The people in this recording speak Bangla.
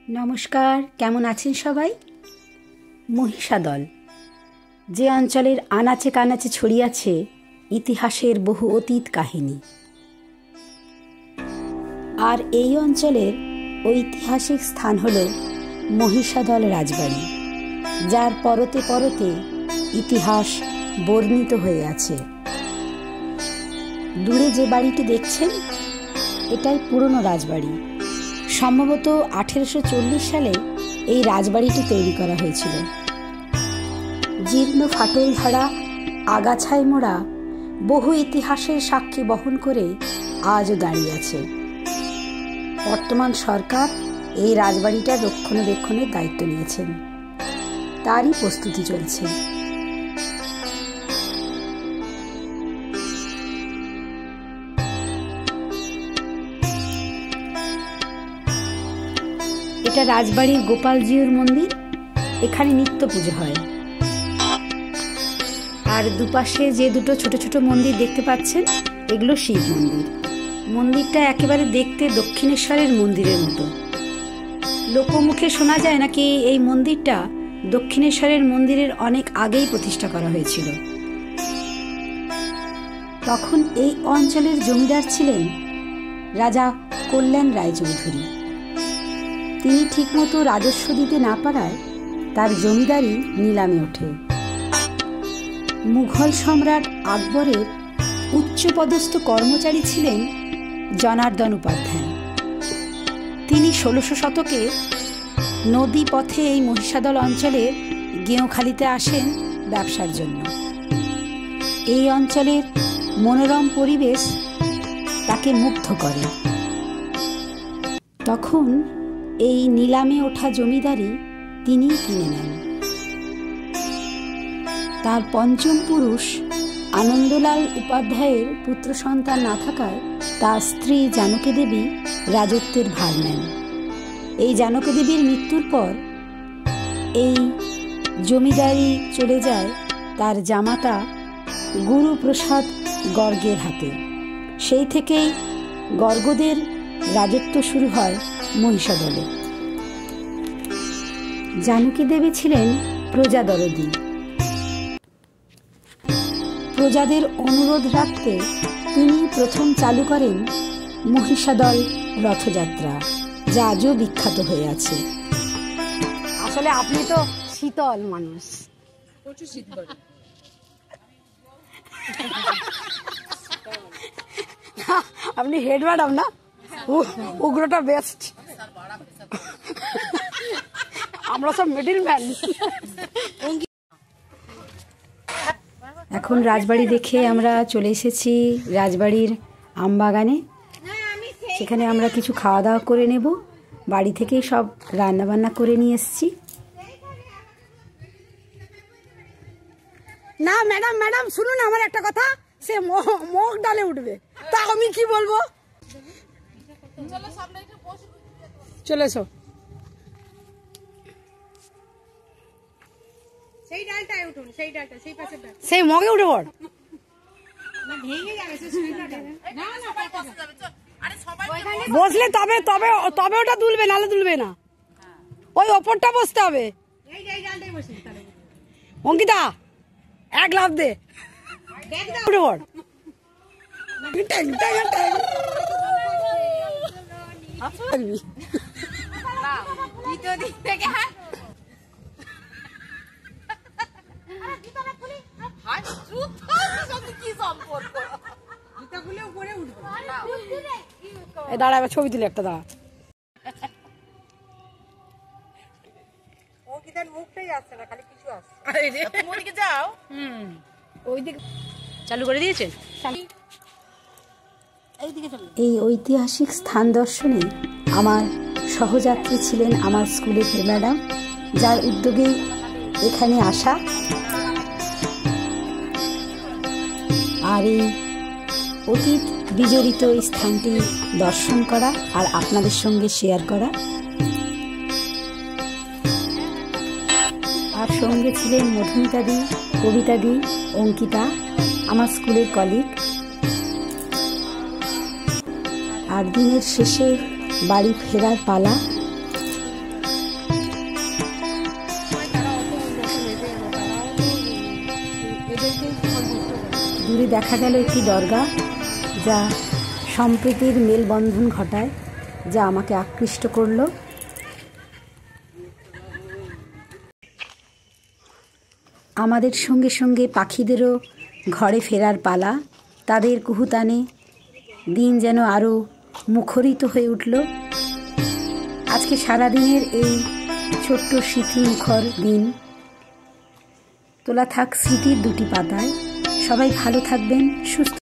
নমস্কার, কেমন আছেন সবাই? মহিষাদল যে অঞ্চলের আনাচে কানাচে ছড়িয়ে আছে ইতিহাসের বহু অতীত কাহিনী, আর এই অঞ্চলের ঐতিহাসিক স্থান হল মহিষাদল রাজবাড়ি, যার পরতে পরতে ইতিহাস বর্ণিত হয়ে আছে। দূরে যে বাড়িটি দেখছেন এটাই পুরনো রাজবাড়ি। সম্ভবত 1840 সালে এই রাজবাড়িটি তৈরি করা হয়েছিল। জীর্ণ ফাটল ধরা আগাছায় মোড়া বহু ইতিহাসের সাক্ষী বহন করে আজও দাঁড়িয়ে আছে। বর্তমান সরকার এই রাজবাড়িটার রক্ষণাবেক্ষণের দায়িত্ব নিয়েছেন, তারই প্রস্তুতি চলছে। এটা রাজবাড়ির গোপালজিউর মন্দির। এখানে নিত্য পুজো হয়। আর দুপাশে যে দুটো ছোট ছোট মন্দির দেখতে পাচ্ছেন এগুলো শিব মন্দির। মন্দিরটা একেবারে দেখতে দক্ষিণেশ্বরের মন্দিরের মতো। লোকমুখে শোনা যায় নাকি এই মন্দিরটা দক্ষিণেশ্বরের মন্দিরের অনেক আগেই প্রতিষ্ঠা করা হয়েছিল। তখন এই অঞ্চলের জমিদার ছিলেন রাজা কল্যাণ রায়চৌধুরী। তিনি ঠিকমতো রাজস্ব দিতে না পারায় তার জমিদারি নিলামে ওঠে। মুঘল সম্রাট আকবরের উচ্চপদস্থ কর্মচারী ছিলেন জনার্দন উপাধ্যায়। তিনি 1600 শতকে নদী পথে এই মহিষাদল অঞ্চলের গেঁওখালিতে আসেন ব্যবসার জন্য। এই অঞ্চলের মনোরম পরিবেশ তাকে মুগ্ধ করে। তখন এই নিলামে ওঠা জমিদারি তিনিই কিনে নেন। তার পঞ্চম পুরুষ আনন্দলাল উপাধ্যায়ের পুত্র সন্তান না থাকায় তার স্ত্রী জানকী দেবী রাজত্বের ভার নেন। এই জানকী দেবীর মৃত্যুর পর এই জমিদারি চলে যায় তার জামাতা গুরুপ্রসাদ গর্গের হাতে। সেই থেকেই গর্গদের রাজত্ব শুরু হয় মহিষাদলে। জানকী দেবী ছিলেন প্রজাদরদী। প্রজাদের অনুরোধ রাখতে তিনি প্রথম চালু করেন মহিষাদল রথযাত্রা, যা আজও বিখ্যাত হয়ে আছে। আসলে আপনি তো শীতল মানুষ, প্রচুর শীত করে। আপনি হেড ম্যাডাম না, উগ্রটা বেস্ট, আমরা সব মিডিল ম্যান। এখন রাজবাড়ি দেখে আমরা চলে এসেছি রাজবাড়ির আমবাগানে। সেখানে আমরা কিছু খাওয়া দাওয়া করে নেব। বাড়ি থেকেই সব রান্নাবান্না করে নিয়ে এসেছি। না ম্যাডাম, ম্যাডাম শুনুন আমার একটা কথা, সে মুখ ডালে উঠবে, তা আমি কি বলবো? চলে এসো। সেই ডালটায় উঠুন, সেই ডালটা, সেই পাশের ডাল, সেই মগে উঠে পড়। বসলে তবে তবে তবে ওটা তুলবে, নালে তুলবে না। ওই ওপরটা বসতে হবে। অঙ্কিতা এক লাফ দে, উঠে পড়। দাঁড়া, এবার ছবি তুলে একটা দাঁড়া। মুখটাই আসছে না, খালি কিছু আসছে। ওদিকে যাও। ওইদিকে চালু করে দিয়েছেন। এই ঐতিহাসিক স্থান দর্শনে আমার সহযাত্রী ছিলেন আমার স্কুলের ম্যাডাম, যার উদ্যোগেই এখানে আসা। আর এই অতীত বিজড়িত এই স্থানটি দর্শন করা আর আপনাদের সঙ্গে শেয়ার করা। আর সঙ্গে ছিলেন মধুমিতাদি, কবিতাদি, অঙ্কিতা, আমার স্কুলের কলিগ। আর দিনের শেষে বাড়ি ফেরার পালা। দূরে দেখা গেল একটি দরগা, যা সম্প্রীতির মেলবন্ধন ঘটায়, যা আমাকে আকৃষ্ট করল। আমাদের সঙ্গে সঙ্গে পাখিদেরও ঘরে ফেরার পালা। তাদের কুহুতানে দিন যেন আরও মুখরিত হয়ে উঠল। আজকে সারাদিনের এই ছোট্ট স্মৃতিমুখর দিন তোলা থাক স্মৃতির দুটি পাতায়। সবাই ভালো থাকবেন, সুস্থ